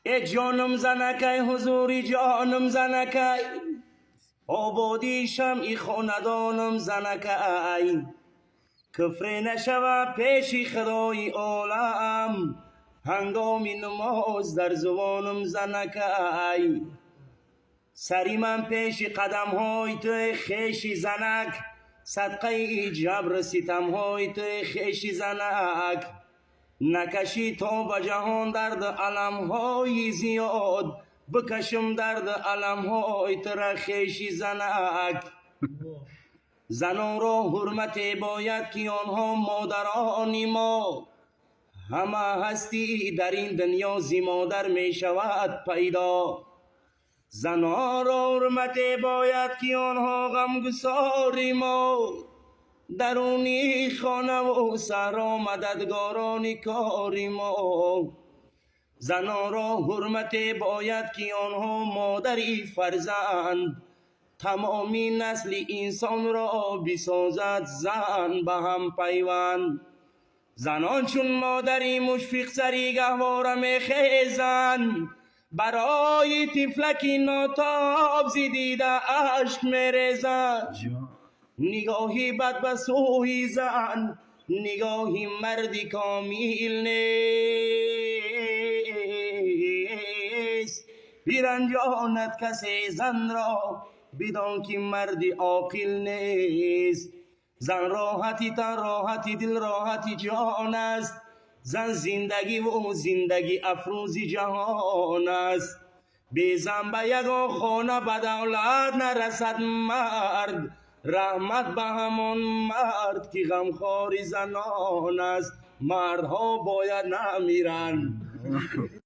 ای جانم زنکای حضوری جانم زنکای آبادی شمعی خاندانم زنکای کفر نشوه پیش خدای عالم هنگام نماز در زبانم زنکای سری من پیش قدم های تو خیشی زنک صدقه جبر ستم های تو خیشی زنک نکشی تو به جهان درد علم های زیاد بکشم درد علم های تر خیشی زنک زنان را حرمت باید که آنها مادرانی ما همه هستی در این دنیا زی مادر می شود پیدا زنان را حرمت باید که آنها غمگساری ما درونی خانه و سرا مددگاران کاری ما زنان را حرمت باید که آنها مادری فرزند تمامی نسل انسان را بسازد زن به هم پیوند زنان چون مادری مشفق سری گهواره می خیزند برای طفلکی ناتاب زدیده عشق می ریزند نگاهی بد به سوی زن نگاهی مردی کامل نیست بیرنجاند کسی زن را بدان که مردی عاقل نیست زن راحتی تن راحتی دل راحتی جان است زن زندگی و زندگی افروزی جهان است بی زن به یگان خانه به دولت نرسد مرد رحمت به همان مرد که غمخوار زنان است مردها باید نمیرند